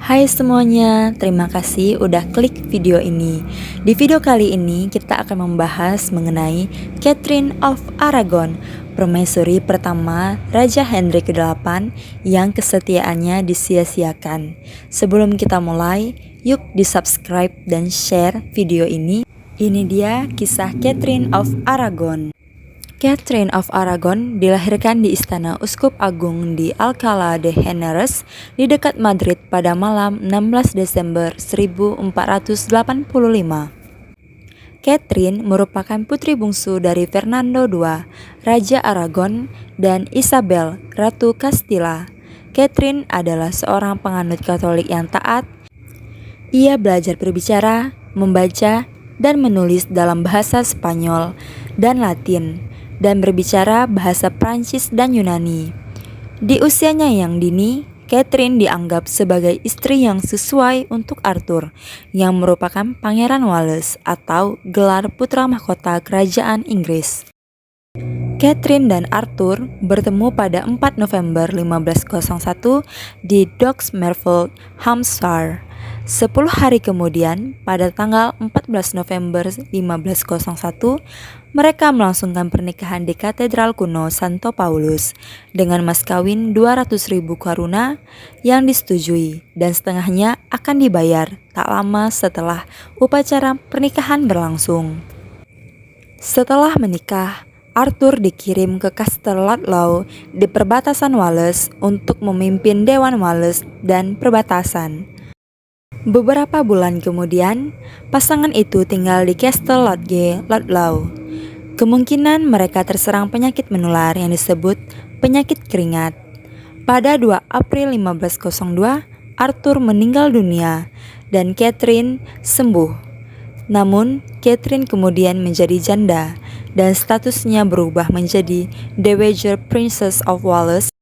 Hai semuanya, terima kasih udah klik video ini. Di video kali ini kita akan membahas mengenai Catherine of Aragon, permaisuri pertama Raja Henry ke-8 yang kesetiaannya disia-siakan. Sebelum kita mulai, yuk di-subscribe dan share video ini. Ini dia kisah Catherine of Aragon. Catherine of Aragon dilahirkan di Istana Uskup Agung di Alcalá de Henares di dekat Madrid pada malam 16 Desember 1485. Catherine merupakan putri bungsu dari Fernando II, Raja Aragon, dan Isabel, Ratu Castilla. Catherine adalah seorang penganut Katolik yang taat. Ia belajar berbicara, membaca, dan menulis dalam bahasa Spanyol dan Latin, dan berbicara bahasa Prancis dan Yunani. Di usianya yang dini, Catherine dianggap sebagai istri yang sesuai untuk Arthur, yang merupakan Pangeran Wales atau gelar putra mahkota Kerajaan Inggris. Catherine dan Arthur bertemu pada 4 November 1501 di Docks Merville, Hampshire. 10 hari kemudian, pada tanggal 14 November 1501, mereka melangsungkan pernikahan di Katedral kuno Santo Paulus dengan mas kawin 200.000 karuna yang disetujui, dan setengahnya akan dibayar tak lama setelah upacara pernikahan berlangsung. Setelah menikah, Arthur dikirim ke Kastel Ludlow di perbatasan Wales untuk memimpin Dewan Wales dan perbatasan. Beberapa bulan kemudian, pasangan itu tinggal di Kastel Ludlow. Kemungkinan mereka terserang penyakit menular yang disebut penyakit keringat. Pada 2 April 1502, Arthur meninggal dunia dan Catherine sembuh. Namun, Catherine kemudian menjadi janda dan statusnya berubah menjadi Dowager Princess of Wales.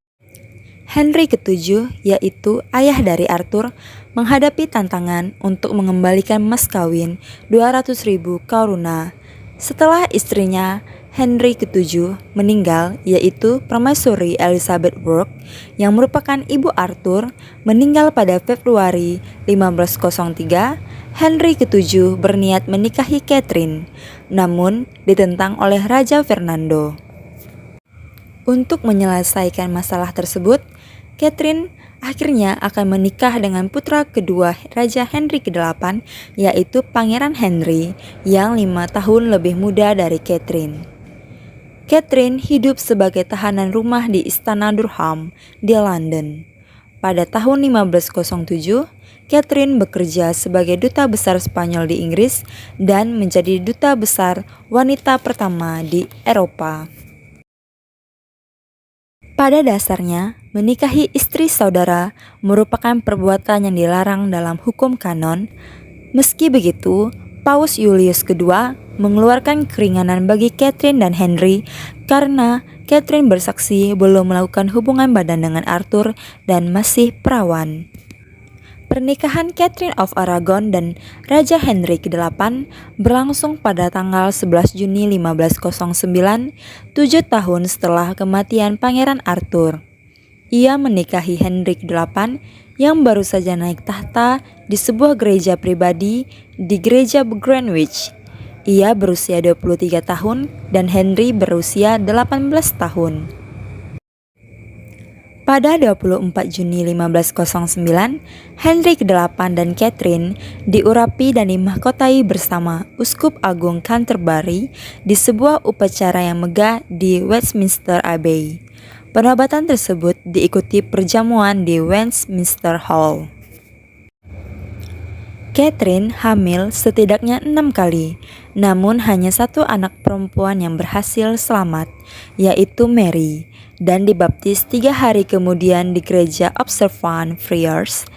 Henry ke-7, yaitu ayah dari Arthur, menghadapi tantangan untuk mengembalikan mas kawin 200.000 karuna. Setelah istrinya Henry ke-7 meninggal, yaitu permaisuri Elizabeth Brooke, yang merupakan ibu Arthur, meninggal pada Februari 1503, Henry ke-7 berniat menikahi Catherine, namun ditentang oleh Raja Fernando. Untuk menyelesaikan masalah tersebut, Catherine akhirnya akan menikah dengan putra kedua Raja Henry ke-8, yaitu Pangeran Henry, yang 5 tahun lebih muda dari Catherine. Catherine hidup sebagai tahanan rumah di Istana Durham di London. Pada tahun 1507, Catherine bekerja sebagai duta besar Spanyol di Inggris dan menjadi duta besar wanita pertama di Eropa. Pada dasarnya, menikahi istri saudara merupakan perbuatan yang dilarang dalam hukum kanon. Meski begitu, Paus Julius II mengeluarkan keringanan bagi Catherine dan Henry karena Catherine bersaksi belum melakukan hubungan badan dengan Arthur dan masih perawan. Pernikahan Catherine of Aragon dan Raja Henry ke-8 berlangsung pada tanggal 11 Juni 1509, 7 tahun setelah kematian Pangeran Arthur. Ia menikahi Henry ke-8 yang baru saja naik tahta di sebuah gereja pribadi di Gereja Greenwich. Ia berusia 23 tahun dan Henry berusia 18 tahun. Pada 24 Juni 1509, Henry ke-8 dan Catherine diurapi dan dimahkotai bersama Uskup Agung Canterbury di sebuah upacara yang megah di Westminster Abbey. Penobatan tersebut diikuti perjamuan di Westminster Hall. Catherine hamil setidaknya 6 kali, namun hanya 1 anak perempuan yang berhasil selamat, yaitu Mary, dan dibaptis 3 hari kemudian di gereja Observant Friars.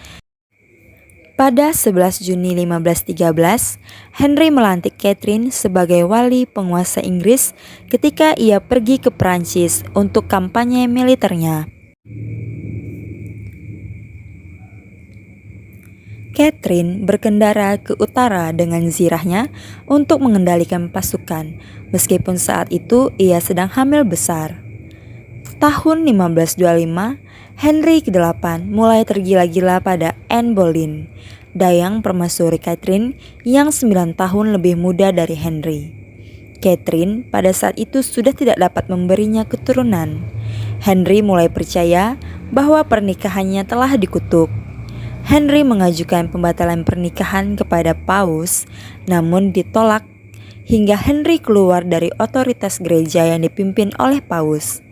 Pada 11 Juni 1513, Henry melantik Catherine sebagai wali penguasa Inggris ketika ia pergi ke Prancis untuk kampanye militernya. Catherine berkendara ke utara dengan zirahnya untuk mengendalikan pasukan, meskipun saat itu ia sedang hamil besar. Tahun 1525, Henry ke-8 mulai tergila-gila pada Anne Boleyn, dayang permaisuri Catherine yang 9 tahun lebih muda dari Henry. Catherine pada saat itu sudah tidak dapat memberinya keturunan. Henry mulai percaya bahwa pernikahannya telah dikutuk. Henry mengajukan pembatalan pernikahan kepada Paus, namun ditolak hingga Henry keluar dari otoritas gereja yang dipimpin oleh Paus.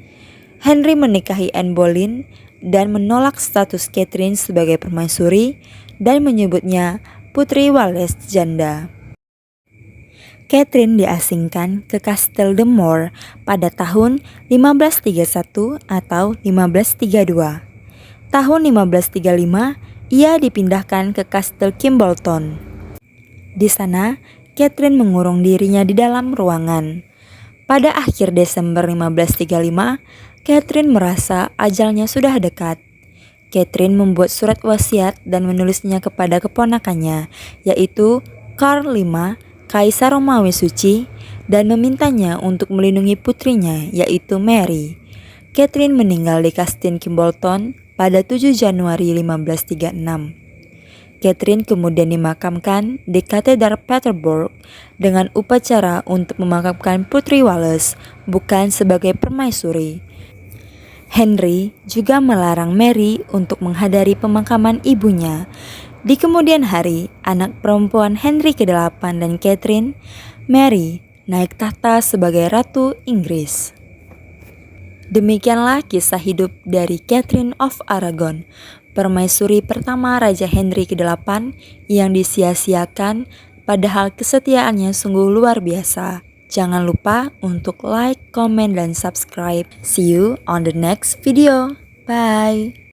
Henry menikahi Anne Boleyn dan menolak status Catherine sebagai permaisuri dan menyebutnya Putri Wales Janda. Catherine diasingkan ke Kastel de Moor pada tahun 1531 atau 1532. Tahun 1535, ia dipindahkan ke Kastel Kimbolton. Di sana, Catherine mengurung dirinya di dalam ruangan. Pada akhir Desember 1535, Catherine merasa ajalnya sudah dekat. Catherine membuat surat wasiat dan menulisnya kepada keponakannya, yaitu Karl V, Kaisar Romawi Suci, dan memintanya untuk melindungi putrinya, yaitu Mary. Catherine meninggal di Kastil Kimbolton pada 7 Januari 1536. Catherine kemudian dimakamkan di Katedral Peterborough dengan upacara untuk memakamkan Putri Wales, bukan sebagai permaisuri. Henry juga melarang Mary untuk menghadiri pemakaman ibunya. Di kemudian hari, anak perempuan Henry ke-8 dan Catherine, Mary, naik tahta sebagai Ratu Inggris. Demikianlah kisah hidup dari Catherine of Aragon, permaisuri pertama Raja Henry ke-8 yang disia-siakan, padahal kesetiaannya sungguh luar biasa. Jangan lupa untuk like, comment, dan subscribe. See you on the next video. Bye.